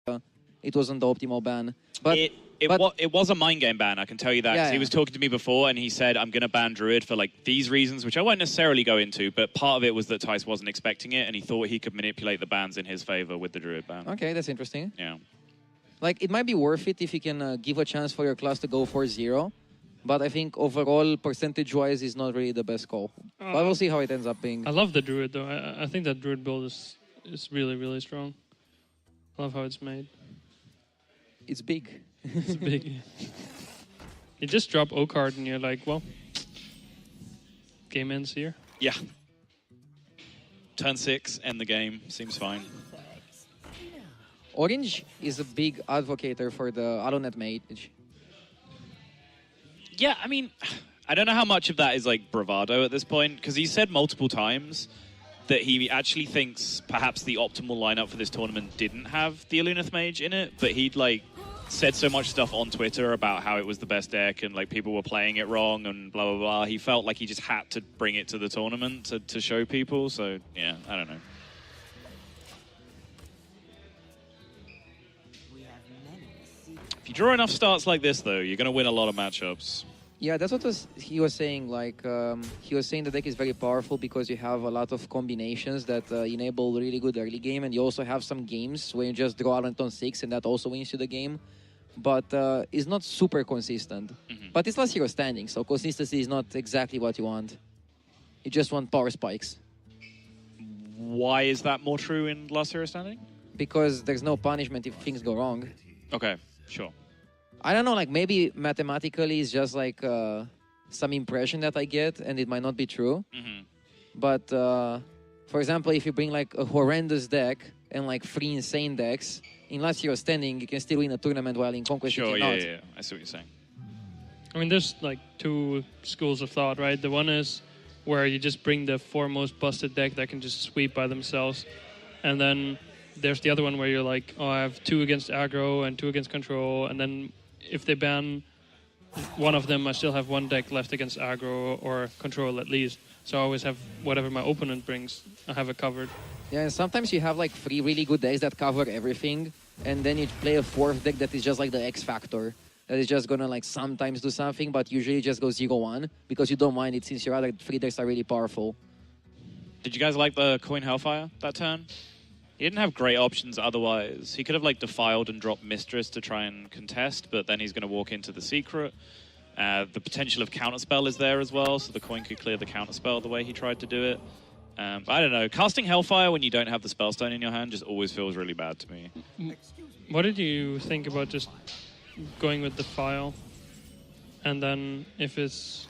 it wasn't the optimal ban. But it was a mind game ban, I can tell you that. Yeah, He was talking to me before, and he said, I'm going to ban Druid for like these reasons, which I won't necessarily go into, but part of it was that Thijs wasn't expecting it, and he thought he could manipulate the bans in his favor with the Druid ban. Okay, that's interesting. Yeah. Like, it might be worth it if you can give a chance for your class to go 4-0, but I think overall, percentage-wise, is not really the best call. But we'll see how it ends up being. I love the Druid, though. I think that Druid build is really, really strong. I love how it's made. It's big. It's big. You just drop O-card and you're like, well, game ends here. Yeah. Turn 6, end the game. Seems fine. Orange is a big advocator for the Alonet mage. Yeah, I mean, I don't know how much of that is like bravado at this point, because he said multiple times that he actually thinks perhaps the optimal lineup for this tournament didn't have the Alunith Mage in it, but he'd like said so much stuff on Twitter about how it was the best deck and like people were playing it wrong and blah blah blah. He felt like he just had to bring it to the tournament to show people. So yeah, I don't know. If you draw enough starts like this, though, you're going to win a lot of matchups. Yeah, that's what he was saying. Like, he was saying the deck is very powerful because you have a lot of combinations that enable really good early game, and you also have some games where you just draw Alonet on 6, and that also wins you the game. But it's not super consistent. But it's last hero standing, so consistency is not exactly what you want. You just want power spikes. Why is that more true in last hero standing? Because there's no punishment if things go wrong. Okay, sure. I don't know, like maybe mathematically it's just like some impression that I get, and it might not be true. But for example, if you bring like a horrendous deck and like 3 insane decks, in last hero standing, you can still win a tournament, while in Conquest you cannot. Yeah. I see what you're saying. I mean, there's like 2 schools of thought, right? The one is where you just bring the 4 most busted deck that can just sweep by themselves. And then there's the other one where you're like, oh, I have 2 against aggro and 2 against control, and then if they ban one of them, I still have 1 deck left against aggro or control at least. So I always have whatever my opponent brings, I have it covered. Yeah, and sometimes you have like 3 really good decks that cover everything, and then you play a 4th deck that is just like the X factor. That is just gonna like sometimes do something, but usually just go 0-1 because you don't mind it since your other 3 decks are really powerful. Did you guys like the Coin Hellfire that turn? He didn't have great options otherwise. He could have like defiled and dropped Mistress to try and contest, but then he's going to walk into the Secret. The potential of Counterspell is there as well, so the coin could clear the Counterspell the way he tried to do it. I don't know. Casting Hellfire when you don't have the Spellstone in your hand just always feels really bad to me. What did you think about just going with the file, and then if it's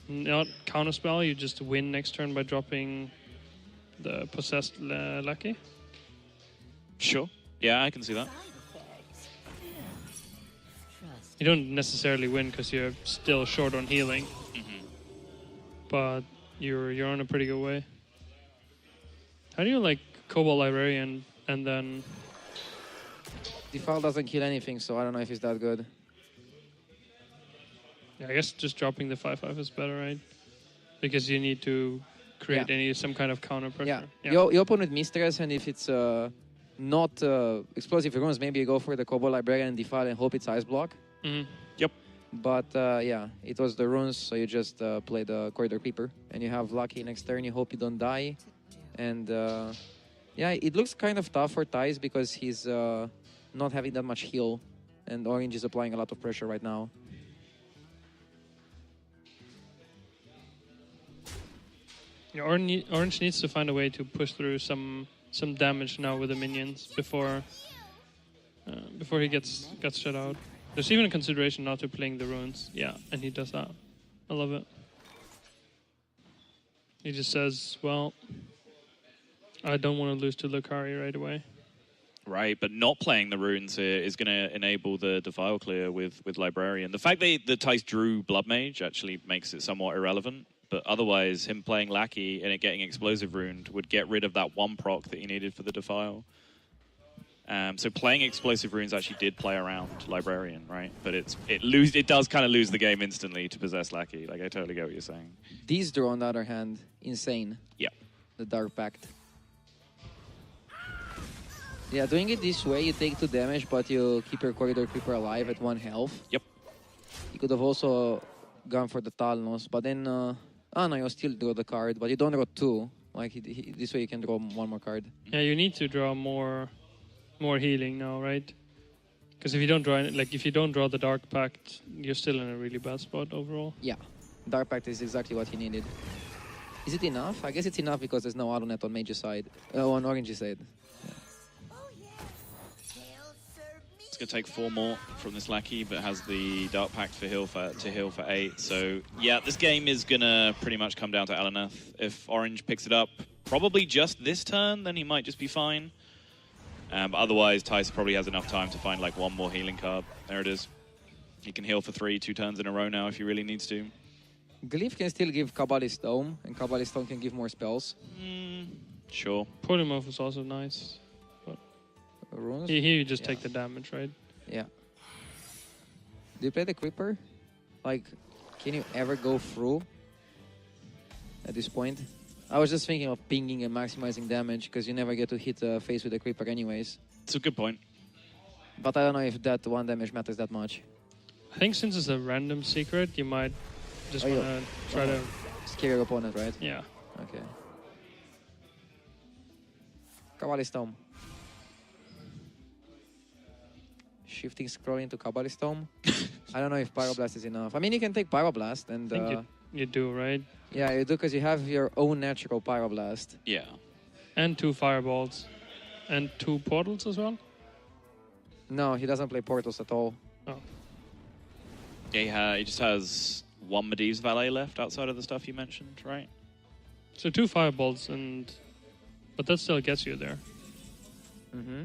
not Counterspell, you just win next turn by dropping the Possessed Lackey? Sure. Yeah, I can see that. You don't necessarily win because you're still short on healing, but you're on a pretty good way. How do you like Cobalt Librarian and then... Defile doesn't kill anything, so I don't know if it's that good. Yeah, I guess just dropping the 5/5 is better, right? Because you need to create some kind of counter pressure. Yeah. You open with Mistress, and if it's not explosive runes, maybe you go for the Cobalt Librarian and Defile and hope it's Ice Block. Yep. But yeah, it was the runes, so you just play the Corridor Creeper, and you have Lucky next turn, you hope you don't die. And yeah, it looks kind of tough for Thijs because he's not having that much heal, and Orange is applying a lot of pressure right now. Yeah, Orange needs to find a way to push through some damage now with the minions before he gets shut out. There's even a consideration not to playing the runes. Yeah, and he does that. I love it. He just says, well, I don't want to lose to Lucario right away. Right, but not playing the runes here is going to enable the Defile clear with Librarian. The fact that Thijs drew Blood Mage actually makes it somewhat irrelevant, but otherwise him playing Lackey and it getting Explosive Runed would get rid of that 1 proc that he needed for the Defile. So playing Explosive Runes actually did play around Librarian, right? But it does kind of lose the game instantly to possess Lackey. Like, I totally get what you're saying. These draw, on the other hand, insane. Yeah. The Dark Pact. Yeah, doing it this way, you take 2 damage, but you keep your Corridor Creeper alive at 1 health. Yep. You could have also gone for the Talnos, but then... oh no, you'll still draw the card, but you don't draw 2. Like, this way you can draw 1 more card. Yeah, you need to draw more healing now, right? Because if you don't draw if you don't draw the Dark Pact, you're still in a really bad spot overall. Yeah, Dark Pact is exactly what he needed. Is it enough? I guess it's enough because there's no AutoNet on Mage's side. On Orange's side. It's going to take 4 more from this Lackey, but has the Dark Pact to heal for 8. So, yeah, this game is going to pretty much come down to Alaneth. If Orange picks it up probably just this turn, then he might just be fine. But otherwise, Thijs probably has enough time to find like 1 more healing card. There it is. He can heal for 3, 2 turns in a row now if he really needs to. Glyph can still give Kabbalist Dome, and Kabbalist Dome can give more spells. Sure. Polymorph was also nice. Runes? Here you just take the damage, right? Yeah. Do you play the Creeper? Like, can you ever go through at this point? I was just thinking of pinging and maximizing damage, because you never get to hit the face with the Creeper anyways. It's a good point. But I don't know if that 1 damage matters that much. I think since it's a random secret, you might just want to try to... Scare your opponent, right? Yeah. Okay. Kabbalist Tome. Shifting scrolling to Kabbalist Tome. I don't know if Pyroblast is enough. I mean, you can take Pyroblast and... I think you do, right? Yeah, you do, because you have your own natural Pyroblast. Yeah. And 2 Fireballs. And 2 Portals as well? No, he doesn't play Portals at all. Oh. Yeah, he just has 1 Medivh's Valet left outside of the stuff you mentioned, right? So 2 Fireballs, but that still gets you there. Mm-hmm.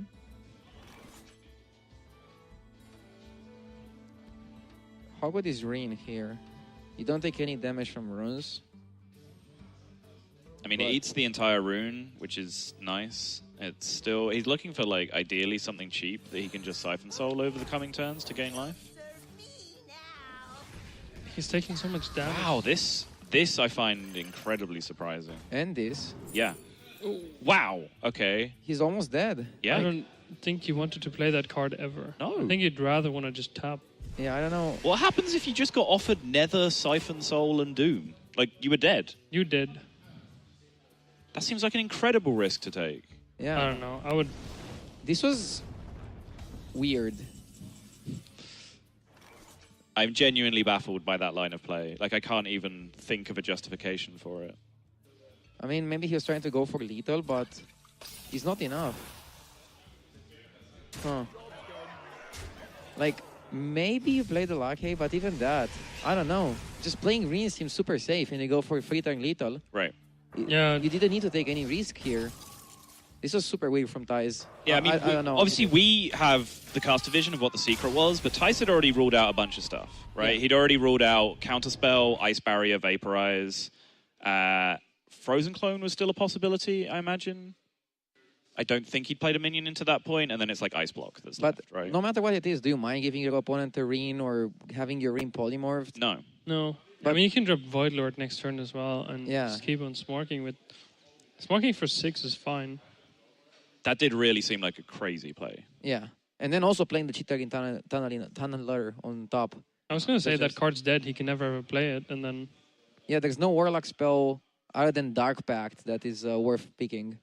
How about this Reen here? You don't take any damage from runes. I mean, it eats the entire rune, which is nice. It's still... He's looking for, like, ideally something cheap that he can just Siphon Soul over the coming turns to gain life. He's taking so much damage. Wow, this I find incredibly surprising. And this. Yeah. Wow, okay. He's almost dead. Yeah. I don't think you wanted to play that card ever. No. I think you'd rather want to just tap. Yeah, I don't know. What happens if you just got offered Nether, Siphon Soul, and Doom? Like, you were dead. You did. That seems like an incredible risk to take. Yeah. I don't know. I would... This was... weird. I'm genuinely baffled by that line of play. Like, I can't even think of a justification for it. I mean, maybe he was trying to go for lethal, but... It's not enough. Huh. Like... Maybe you play the Lackey, but even that, I don't know. Just playing Reen seems super safe, and you go for 3-turn lethal. Right. Yeah. You didn't need to take any risk here. This was super weird from Thijs. Yeah, I mean, I don't know. Obviously we have the cast vision of what the secret was, but Thijs had already ruled out a bunch of stuff, right? Yeah. He'd already ruled out Counterspell, Ice Barrier, Vaporize. Frozen Clone was still a possibility, I imagine. I don't think he'd played a minion into that point, and then it's like Ice Block that's left, right? No matter what it is, do you mind giving your opponent a Reen or having your Reen polymorphed? No. No. But I mean, you can drop Void Lord next turn as well, and just keep on smorking with... Smorking for 6 is fine. That did really seem like a crazy play. Yeah. And then also playing the Chittagin Tunneler on top. I was going to say that card's dead, he can never ever play it, and then... Yeah, there's no Warlock spell other than Dark Pact that is worth picking.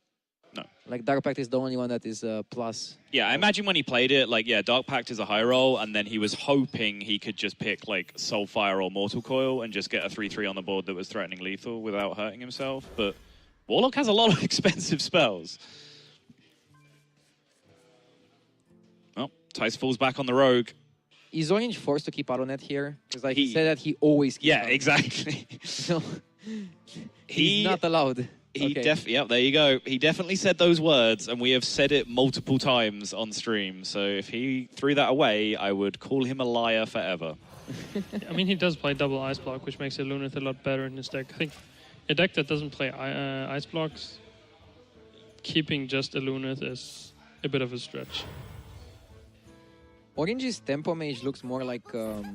No. Like, Dark Pact is the only one that is plus. Yeah, I imagine when he played it, like, yeah, Dark Pact is a high roll, and then he was hoping he could just pick, like, Soulfire or Mortal Coil and just get a 3-3 on the board that was threatening lethal without hurting himself. But Warlock has a lot of expensive spells. Well, Thijs falls back on the Rogue. Is Orange forced to keep AutoNet here? Because like he said that he always keeps Yeah, AutoNet. Exactly. No, he's not allowed. Yeah, there you go. He definitely said those words, and we have said it multiple times on stream. So if he threw that away, I would call him a liar forever. I mean, he does play double Ice Block, which makes a Lunith a lot better in his deck. I think a deck that doesn't play Ice Blocks, keeping just a Lunith is a bit of a stretch. Orange's Tempo Mage looks more like the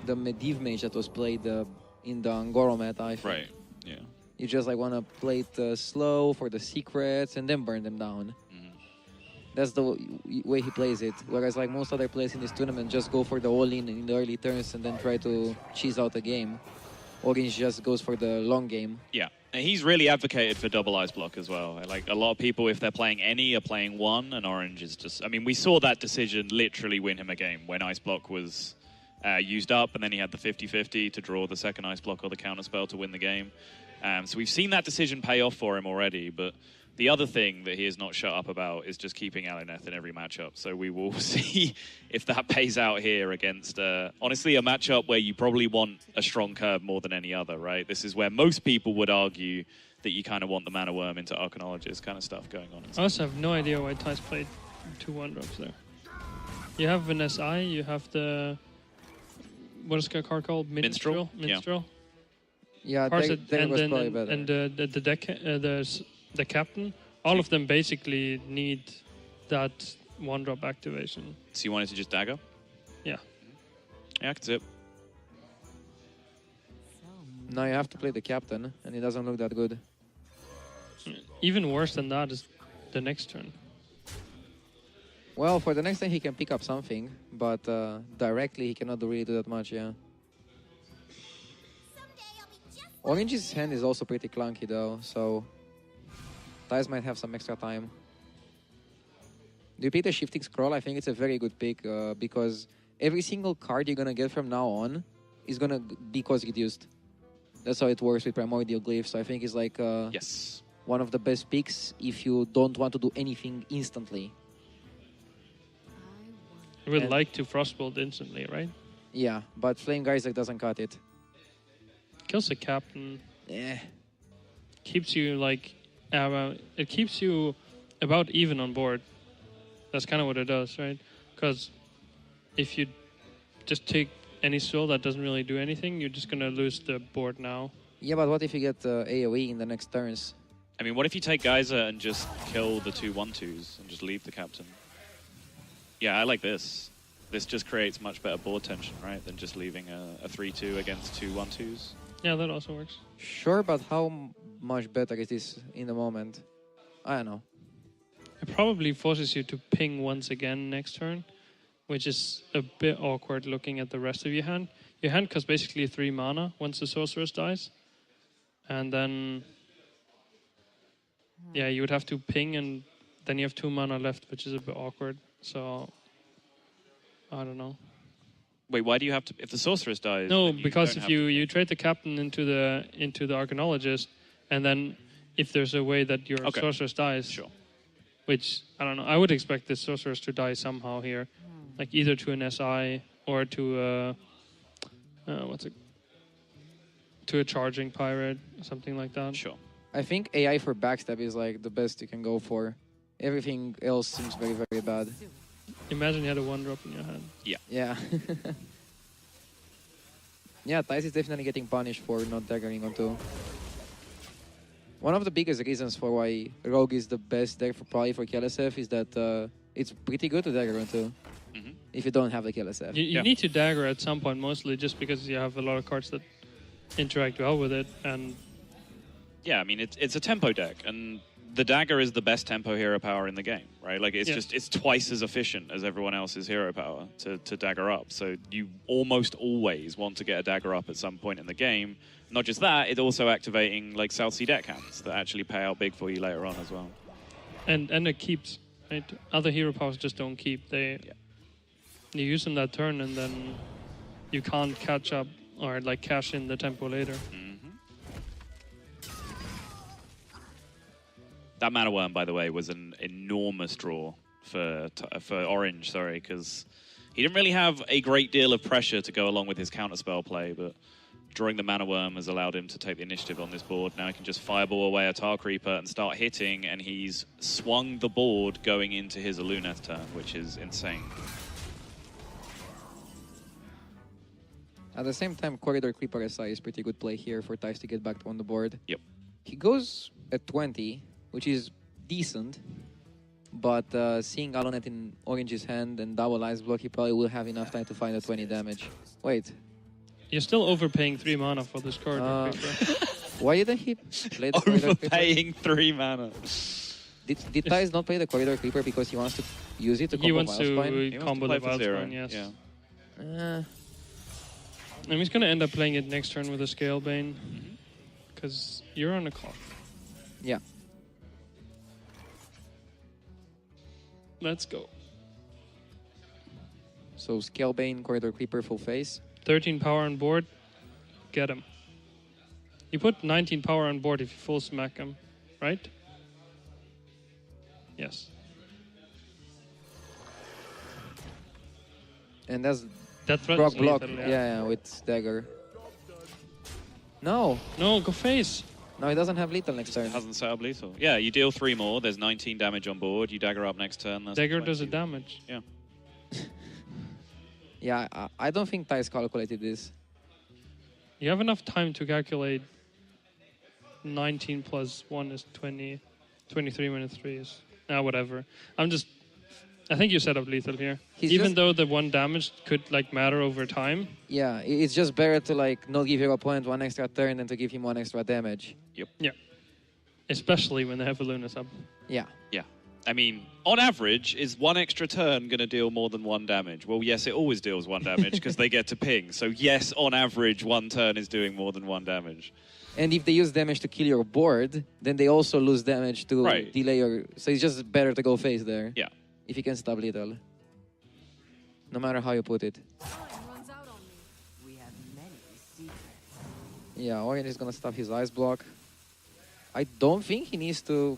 Medivh Mage that was played in the Angoro meta, I think. Right, yeah. You just like want to play it slow for the secrets and then burn them down. That's the way he plays it. Whereas like most other players in this tournament just go for the all-in in the early turns and then try to cheese out a game. Orange just goes for the long game. Yeah, and he's really advocated for double ice block as well. Like a lot of people, if they're playing any, are playing one, and Orange is just... I mean, we saw that decision literally win him a game when ice block was used up, and then he had the 50-50 to draw the second ice block or the counterspell to win the game. So we've seen that decision pay off for him already, but the other thing that he has not shut up about is just keeping Alineth in every matchup. So we will see if that pays out here against, honestly, a matchup where you probably want a strong curve more than any other, right? This is where most people would argue that you kind of want the Mana Worm into Arcanologist kind of stuff going on. I also have no idea why Thijs played 2 1-drops there. You have an SI, you have the... What is the card called? Minstrel? Minstrel. Yeah, that was probably better. And the deck, the captain, all of them basically need that 1-drop activation. So you wanted to just dagger? Yeah. Yeah, I can see it. Now you have to play the captain, and it doesn't look that good. Even worse than that is the next turn. Well, for the next time he can pick up something, but directly he cannot really do that much, yeah. Orange's hand is also pretty clunky though, so Thijs might have some extra time. Do you pick the Shifting Scroll? I think it's a very good pick because every single card you're gonna get from now on is gonna be cost reduced. That's how it works with Primordial Glyph, so I think it's like yes, one of the best picks if you don't want to do anything instantly. You would like to Frostbolt instantly, right? Yeah, but Flame Geyser doesn't cut it. Kills the captain. Yeah. Keeps you like... it keeps you about even on board. That's kind of what it does, right? Because if you just take any soul that doesn't really do anything, you're just going to lose the board now. Yeah, but what if you get AoE in the next turns? I mean, what if you take Geyser and just kill the 2 1-2s and just leave the captain? Yeah, I like this. This just creates much better board tension, right? Than just leaving a 3-2 against 2 1-2s. Yeah, that also works. Sure, but how much better is this in the moment? I don't know. It probably forces you to ping once again next turn, which is a bit awkward looking at the rest of your hand. Your hand costs basically 3 mana once the Sorceress dies. And then... yeah, you would have to ping and then you have 2 mana left, which is a bit awkward. So... I don't know. Wait, why do you have to... If the Sorceress dies... No, because if you trade the captain into the Arcanologist, and then if there's a way that your Sorceress dies... Sure. Which, I don't know, I would expect the Sorceress to die somehow here. Like either to an SI or to to a charging pirate, something like that. Sure. I think AI for backstab is like the best you can go for. Everything else seems very, very bad. Imagine you had a 1-drop in your hand. Yeah. Yeah. Yeah, Thijs is definitely getting punished for not daggering on 2. One of the biggest reasons for why Rogue is the best deck for probably for KLSF is that it's pretty good to dagger on 2. If you don't have the KLSF. You need to dagger at some point, mostly just because you have a lot of cards that interact well with it. And yeah, I mean, it's a tempo deck, and the dagger is the best tempo hero power in the game, right? Like, it's just, it's twice as efficient as everyone else's hero power to dagger up. So you almost always want to get a dagger up at some point in the game. Not just that, it's also activating, like, South Sea deckhands that actually pay out big for you later on as well. And it keeps, right? Other hero powers just don't keep. You use them that turn, and then you can't catch up or, like, cash in the tempo later. That Mana Worm, by the way, was an enormous draw for Orange, sorry, because he didn't really have a great deal of pressure to go along with his counterspell play, but drawing the Mana Worm has allowed him to take the initiative on this board. Now he can just fireball away a Tar Creeper and start hitting, and he's swung the board going into his Aluneth turn, which is insane. At the same time, Corridor Creeper SI is pretty good play here for Thijs to get back on the board. Yep. He goes at 20, which is decent, but seeing Aluneth in Orange's hand and double ice block, he probably will have enough time to find a 20 damage. Wait. You're still overpaying 3 mana for this card. Why didn't he play the Overpaying 3 mana. Did Thijs not play the Corridor Creeper because he wants to use it to He combo wants to Vilespine? combo play the for zero, Vilespine, yes. yeah. And he's going to end up playing it next turn with a Scale Bane. Because you're on the clock. Yeah. Let's go. So Scalebane, Corridor Creeper, full face. 13 power on board. Get him. You put 19 power on board if you full smack him, right? Yes. And that's That threat Brock is block. lethal, Yeah, with dagger. No, No, go face. no, he doesn't have lethal next turn. Hasn't set up lethal. Yeah, you deal 3 more. There's 19 damage on board. You dagger up next turn. That's Dagger 20. does a damage. Yeah. Yeah, I don't think Thijs calculated this. You have enough time to calculate 19 plus 1 is 20. 23 minus 3 is... whatever. I think you set up lethal here. He's Even just- though the 1 damage could like matter over time. Yeah, it's just better to like not give your opponent 1 extra turn than to give him 1 extra damage. Yeah. Especially when they have a Luna sub. Yeah. Yeah. I mean, on average, is 1 extra turn going to deal more than 1 damage? Well, yes, it always deals 1 damage because they get to ping. So, yes, on average, 1 turn is doing more than 1 damage. And if they use damage to kill your board, then they also lose damage to Right. delay your... So it's just better to go face there. Yeah. If you can stop lethal. No matter how you put it. Yeah, Orange is gonna stop his ice block. I don't think he needs to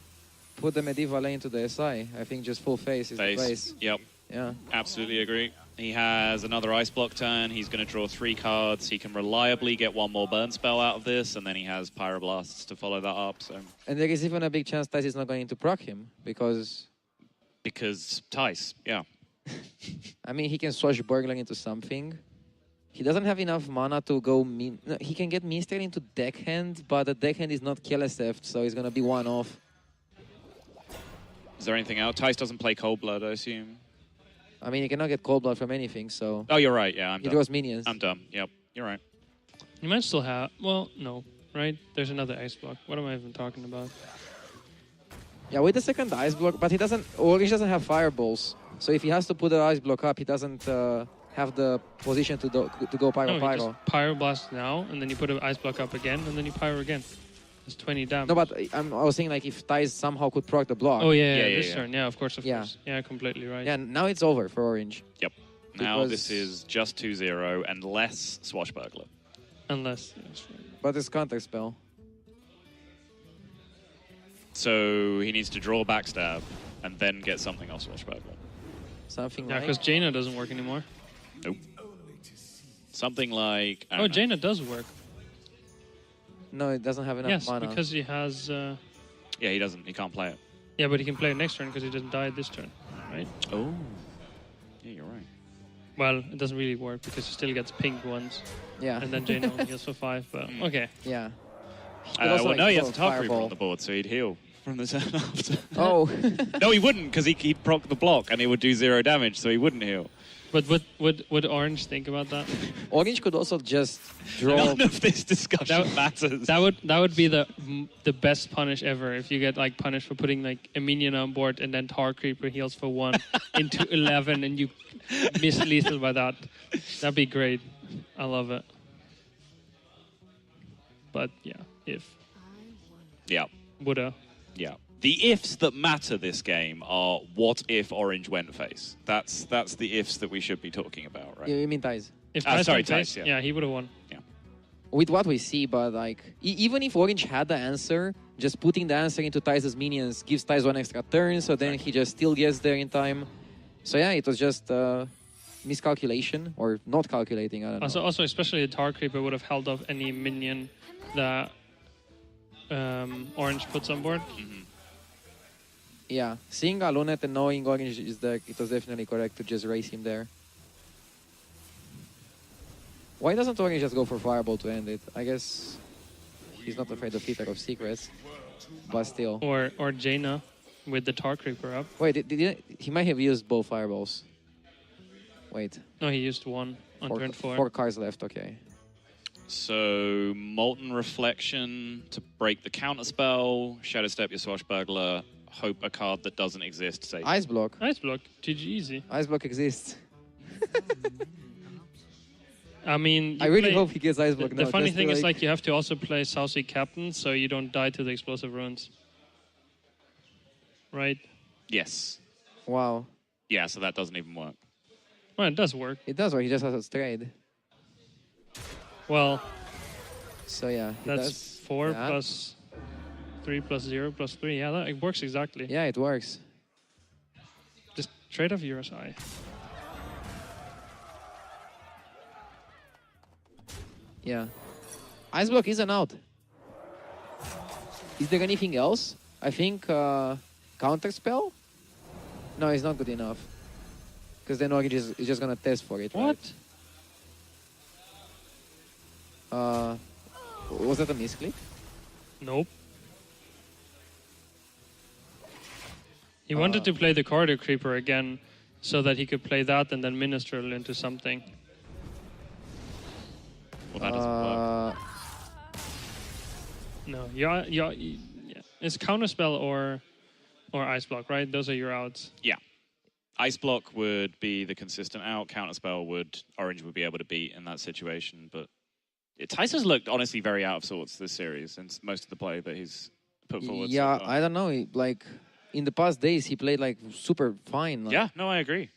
put the Medieval into the SI. I think just full face is the place. Yep. Yeah. Absolutely agree. He has another ice block turn. He's going to draw 3 cards. He can reliably get 1 more burn spell out of this, and then he has Pyroblasts to follow that up. So, And there is even a big chance Thijs is not going to proc him because Thijs, yeah. I mean he can swashbuckler into something. He doesn't have enough mana to go mean. No, he can get Minstrel into deckhand, but the deckhand is not Keleseft, so he's gonna be 1 off. Is there anything else? Thijs doesn't play Cold Blood, I assume. I mean, you cannot get Cold Blood from anything, so... Oh, you're right. Yeah, I'm He dumb. draws minions. I'm dumb. Yep, you're right. You might still have... Well, no. Right? There's another ice block. What am I even talking about? Yeah, with the second ice block, but he doesn't... Orange doesn't have fireballs. So if he has to put the ice block up, he doesn't have the position to go Pyro No, you Pyro. just Pyroblast now, and then you put an ice block up again, and then you Pyro again. It's 20 damage. No, but I was saying, like, if Thijs somehow could proc the block... Oh, yeah, Yeah, this yeah. turn. Yeah, of course, of Yeah. course. Yeah, completely right. Yeah, now it's over for Orange. Yep. Now Because- this is just 2-0 and less Swashbuckler. Unless... Yes, right. But it's counter spell. So he needs to draw Backstab and then get something else Swashbuckler. Something Yeah, like... because Jaina doesn't work anymore. Nope. Something like... I Oh, don't know. Jaina does work. No, it doesn't have enough Yes, mana. because he has... Yeah, he doesn't. He can't play it. Yeah, but he can play it next turn because he doesn't die this turn, right? Oh. Yeah, you're right. Well, it doesn't really work because he still gets pinged once, Yeah. and then Jaina only heals for 5, but okay. Yeah. He could also, Well, like, no, he throw has a a Tark Reaper fireball. on the board, so he'd heal from the turn after. Oh. No, he wouldn't, because he'd proc the block and he would do 0 damage, so he wouldn't heal. But would Orange think about that? Orange could also just draw... None of this discussion matters. That would be the best punish ever if you get like punished for putting like a minion on board and then Tar Creeper heals for 1 into 11 and you miss lethal by that. That'd be great. I love it. But yeah, if Yeah, woulda. yeah. The ifs that matter this game are what if Orange went face. That's the ifs that we should be talking about, right? You mean Thijs? If Ah, Thijs sorry, went face, Thijs, yeah. he would have won. With what we see, but like... even if Orange had the answer, just putting the answer into Thijs' minions gives Thijs 1 extra turn, so then he just still gets there in time. So yeah, it was just miscalculation, or not calculating, I don't know. Also, especially a Tar Creeper would have held off any minion that Orange puts on board. Yeah, seeing Alonet and knowing Orange is there, it was definitely correct to just race him there. Why doesn't Orange just go for Fireball to end it? I guess he's not afraid of Eater of Secrets, but still. Or Jaina with the Tar Creeper up. Wait, he might have used both Fireballs. Wait, No, he used 1 on turn 4. 4 cards left, okay. So, Molten Reflection to break the counterspell, Shadow Step your Swashbuckler, hope a card that doesn't exist saves. Ice block. Ice block. GG easy. Ice block exists. I mean, I really hope he gets ice block now. The funny just thing to, is, like, you have to also play South Sea Captain, so you don't die to the explosive runes. Right? Yes. Wow. Yeah, so that doesn't even work. Well, it does work. It does work. He just has a trade. Well, So yeah, he that's does 4 that. plus 3 plus 0 plus 3. Yeah, it works exactly. Yeah, it works. Just trade off your SI. Yeah. Ice block is an out. Is there anything else? I think counter spell? No, it's not good enough. Because then Orange is just gonna test for it. What? Right? Was that a misclick? Nope. He wanted to play the Corridor Creeper again so that he could play that and then Minstrel into something. Well, that doesn't work. No, yeah. It's Counterspell or Ice Block, right? Those are your outs. Yeah. Ice block would be the consistent out. Counterspell Orange would be able to beat in that situation. But Thijs has looked honestly very out of sorts this series and most of the play that he's put forward. Yeah, so far. I don't know. Like in the past days, he played like super fine. Like, Yeah, no, I agree.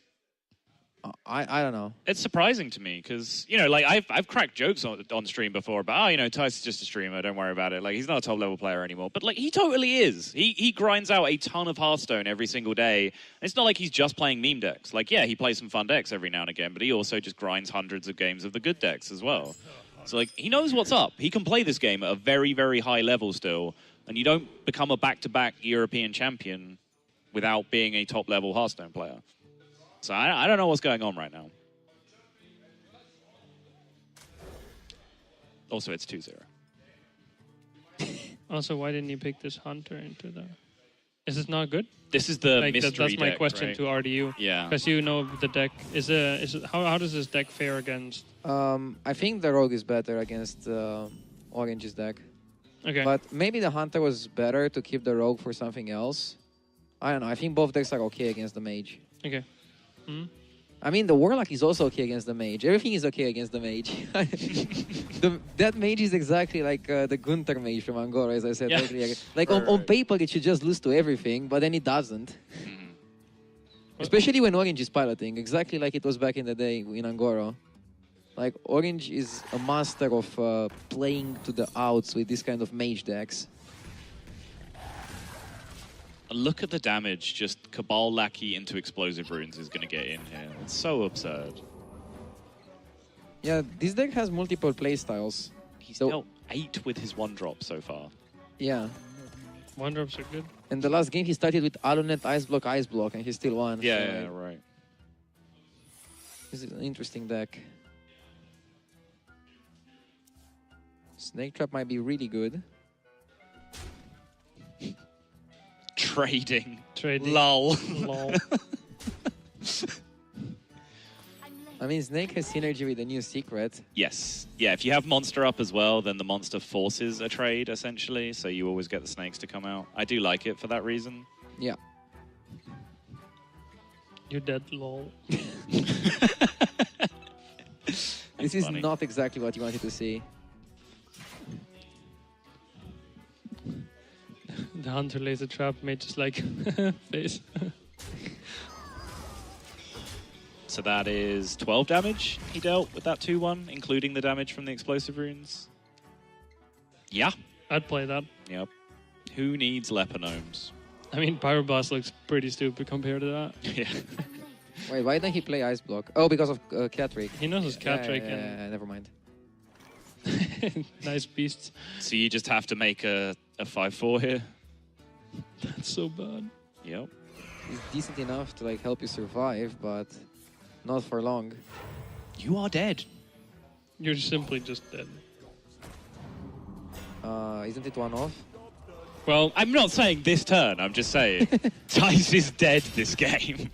I don't know. It's surprising to me because, you know, like I've cracked jokes on stream before about, oh, you know, Thijs is just a streamer, don't worry about it. Like, he's not a top level player anymore. But like, he totally is. He grinds out a ton of Hearthstone every single day. And it's not like he's just playing meme decks. Like, yeah, he plays some fun decks every now and again, but he also just grinds hundreds of games of the good decks as well. So like, he knows what's up. He can play this game at a very, very high level still. And you don't become a back-to-back European champion without being a top level Hearthstone player. So I don't know what's going on right now. Also, it's 2-0. Also, why didn't you pick this Hunter into the... Is it not good? This is the Like, mystery that's my deck, question right? to RDU. Yeah. Because you know the deck. How does this deck fare against... I think the Rogue is better against Orange's deck. Okay. But maybe the Hunter was better to keep the Rogue for something else. I don't know. I think both decks are okay against the Mage. Okay. Hmm? I mean, the Warlock is also okay against the Mage. Everything is okay against the Mage. That Mage is exactly like the Gunther Mage from Angora, as I said Yeah. earlier. Like, on paper, it should just lose to everything, but then it doesn't. Especially when Orange is piloting, exactly like it was back in the day in Angora. Like, Orange is a master of playing to the outs with this kind of Mage decks. Look at the damage just Cabal Lackey into Explosive Runes is going to get in here. It's so absurd. Yeah, this deck has multiple playstyles. He's dealt 8 with his 1-drop so far. Yeah. 1-drops are good. And the last game he started with Alunet, Ice Block, and he still won. Yeah, so, yeah, like, right. This is an interesting deck. Snake Trap might be really good. Trading. Lol. Lol. I mean, Snake has synergy with the new secret. Yes. Yeah, if you have Monster up as well, then the Monster forces a trade, essentially. So you always get the snakes to come out. I do like it for that reason. Yeah. You're dead, lol. This is funny. not exactly what you wanted to see. The Hunter lays a trap, made just like face. So that is 12 damage he dealt with that 2-1, including the damage from the Explosive Runes. Yeah. I'd play that. Yep. Who needs Leper Gnomes? I mean, Pyroblast looks pretty stupid compared to that. Yeah. Wait, why didn't he play Ice Block? Oh, because of Catrick. He knows his Catrick Yeah, never mind. and nice beasts. So you just have to make a 5-4 here? That's so bad. Yep. He's decent enough to like help you survive, but not for long. You are dead. You're simply just dead. Isn't it one off? Well, I'm not saying this turn, I'm just saying. Thijs is dead this game.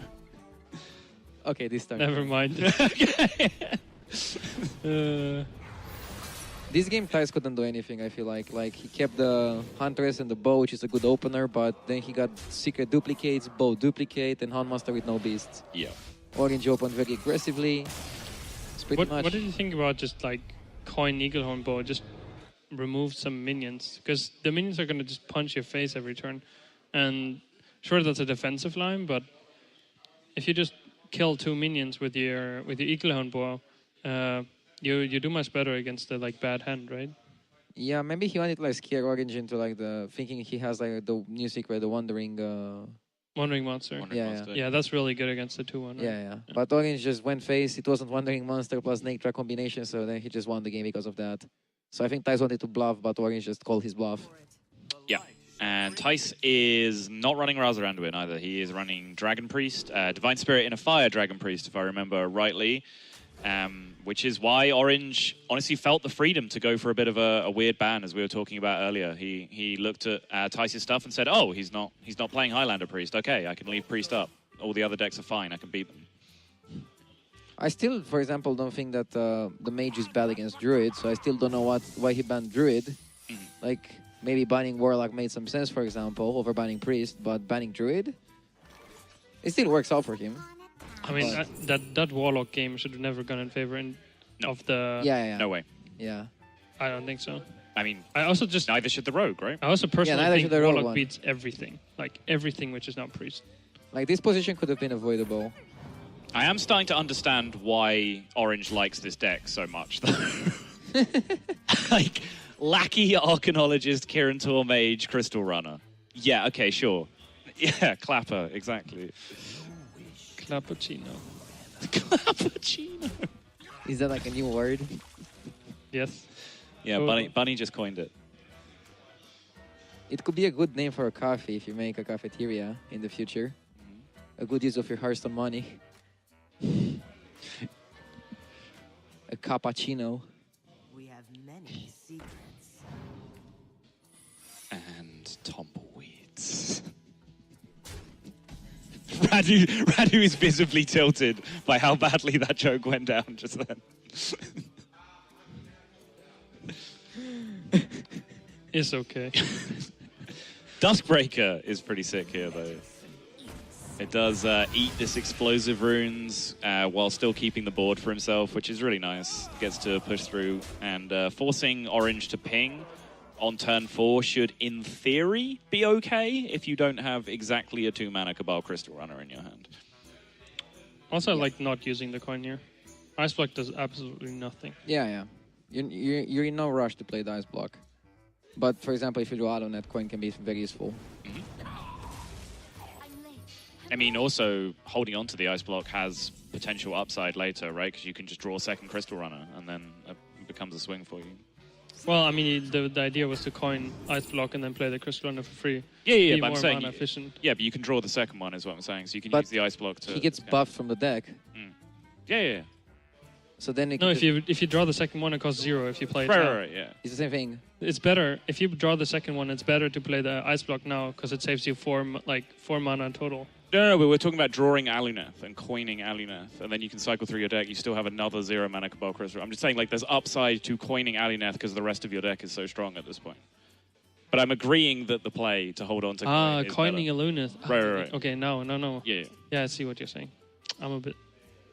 Okay, this turn. Never mind. This This game, Thijs couldn't do anything, I feel like. Like, he kept the Huntress and the Bow, which is a good opener, but then he got Secret Duplicates, Bow Duplicate, and Houndmaster with no Beasts. Yeah. Orange opened very aggressively. It's pretty much... What did you think about just, like, coin Eaglehorn Bow? Just remove some minions. Because the minions are going to just punch your face every turn. And sure, that's a defensive line, but if you just kill 2 minions with your Eaglehorn Bow, you do much better against the like bad hand, right? Yeah, maybe he wanted to like scare Orange into like the thinking he has like the new secret, the Wandering Monster. Yeah, that's really good against the 2-1. Right? Yeah. But Orange just went face. It wasn't Wandering Monster plus Snake Track combination, so then he just won the game because of that. So I think Thijs wanted to bluff, but Orange just called his bluff. Yeah. And Thijs is not running Raza Anduin either. He is running Dragon Priest, Divine Spirit in a Fire Dragon Priest, if I remember rightly. Which is why Orange honestly felt the freedom to go for a bit of a weird ban, as we were talking about earlier. He looked at Thijs' stuff and said, "Oh, he's not playing Highlander Priest. Okay, I can leave Priest up. All the other decks are fine. I can beat them." I still, for example, don't think that the Mage is bad against Druid, so I still don't know why he banned Druid. Like, maybe banning Warlock made some sense, for example, over banning Priest, but banning Druid, it still works out for him. I mean, that Warlock game should have never gone in favor of the... Yeah. No way. Yeah. I don't think so. I mean, I also just... neither should the Rogue, right? I also personally think the Rogue Warlock one. beats everything. Like, everything which is not Priest. Like, this position could have been avoidable. I am starting to understand why Orange likes this deck so much, though. Like, Lackey, Arcanologist, Kirin Tor Mage, Crystal Runner. Yeah, okay, sure. Yeah, Clapper, exactly. Clappuccino. Clappuccino. Is that like a new word? Yes. Yeah, Bunny just coined it. It could be a good name for a coffee if you make a cafeteria in the future. A good use of your Hearthstone money. A cappuccino. We have many secrets. And tumbleweeds. Radu is visibly tilted by how badly that joke went down just then. It's okay. Duskbreaker is pretty sick here, though. It does eat this explosive runes while still keeping the board for himself, which is really nice. Gets to push through, and forcing Orange to ping on turn 4 should, in theory, be okay if you don't have exactly a 2-mana Cabal Crystal Runner in your hand. Also, I like not using the coin here. Ice Block does absolutely nothing. Yeah. You're in no rush to play the Ice Block. But, for example, if you draw Auto Net, coin can be very useful. I mean, also, holding on to the Ice Block has potential upside later, right? Because you can just draw a second Crystal Runner, and then it becomes a swing for you. Well, I mean, the idea was to coin Ice Block and then play the Crystal Runner for free. Yeah, Be but I'm more saying... mana efficient. Yeah, but you can draw the second one, is what I'm saying. So you can But use the Ice Block to... he gets buffed from the deck. Yeah. So then it No, could if you draw the second one, it costs 0 if you play it now. Right, yeah. it's the same thing. It's better, if you draw the second one, it's better to play the Ice Block now, because it saves you 4 mana total. No, but we're talking about drawing Aluneth and coining Aluneth, and then you can cycle through your deck. You still have another 0-mana Cabal Crystal. I'm just saying, like, there's upside to coining Aluneth because the rest of your deck is so strong at this point. But I'm agreeing that the play to hold on to coin is coining better. a Luneth. Right. Okay, no. Yeah. Yeah, I see what you're saying. I'm a bit...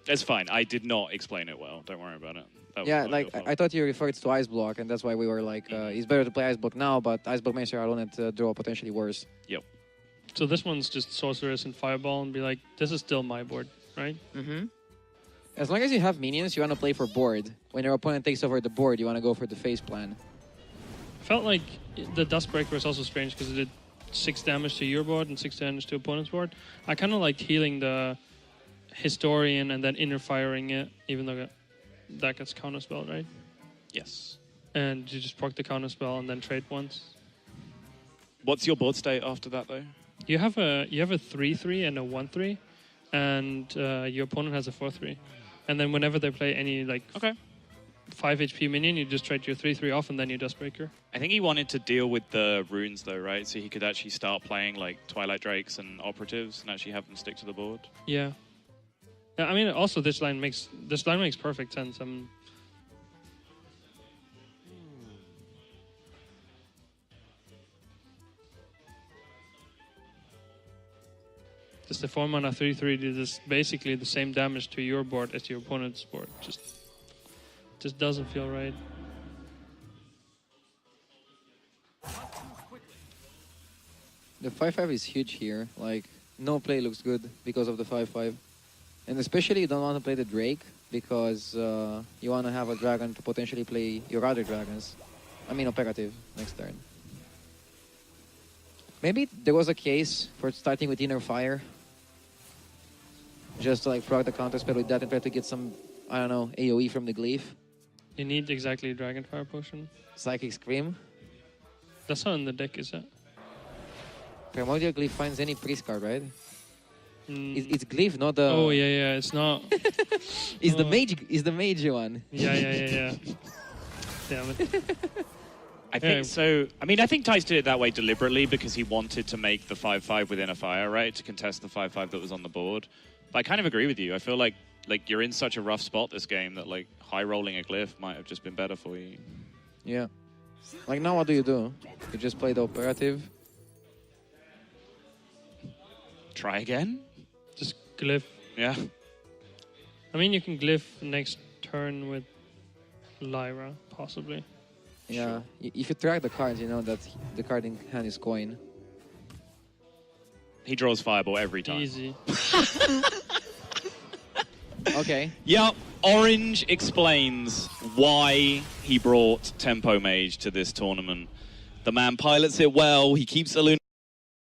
It's fine. I did not explain it well. Don't worry about it. That was Yeah, not like, your fault. I thought you referred to Ice Block, and that's why we were like, it's better to play Ice Block now, but Ice Block makes your Auto Net draw potentially worse. Yep. So this one's just Sorceress and Fireball and be like, this is still my board, right? Mm-hmm. As long as you have minions, you want to play for board. When your opponent takes over the board, you want to go for the face plan. I felt like the Duskbreaker was also strange because it did 6 damage to your board and 6 damage to opponent's board. I kind of liked healing the Historian and then inner firing it, even though that gets counterspell, right? Yes. And you just proc the counterspell and then trade once. What's your board state after that, though? You have a 3/3 and a 1/3, and your opponent has a 4/3. And then whenever they play any like 5 HP minion, you just trade your 3/3 off and then you Duskbreaker. I think he wanted to deal with the runes, though, right? So he could actually start playing like Twilight Drakes and Operatives and actually have them stick to the board. Yeah. I mean, also this line makes perfect sense. Just the 4 mana 3/3 does basically the same damage to your board as your opponent's board. Just doesn't feel right. The 5/5 is huge here. Like, no play looks good because of the 5/5. And especially you don't want to play the Drake because you want to have a dragon to potentially play your other dragons. I mean, operative next turn. Maybe there was a case for starting with Inner Fire. Just to like proc the counter spell with that and try to get some, I don't know, AoE from the Glyph. You need exactly Dragonfire Potion. Psychic Scream. That's not in the deck, is it? Primordial Glyph finds any priest card, right? Mm. It's Glyph, not the... Oh, yeah, it's not. It's the mage one. Yeah. Damn it. I think so. I mean, I think Thijs did it that way deliberately because he wanted to make the 5/5 within a fire, right? To contest the 5/5 that was on the board. But I kind of agree with you. I feel like you're in such a rough spot this game that like high rolling a Glyph might have just been better for you. Yeah. Like now what do? You just play the operative. Try again? Just Glyph. Yeah. I mean, you can Glyph next turn with Lyra, possibly. Yeah. Sure. If you track the cards, you know that the card in hand is coin. He draws Fireball every time. Easy. Okay. Yep. Orange explains why he brought Tempo Mage to this tournament. The man pilots it well. He keeps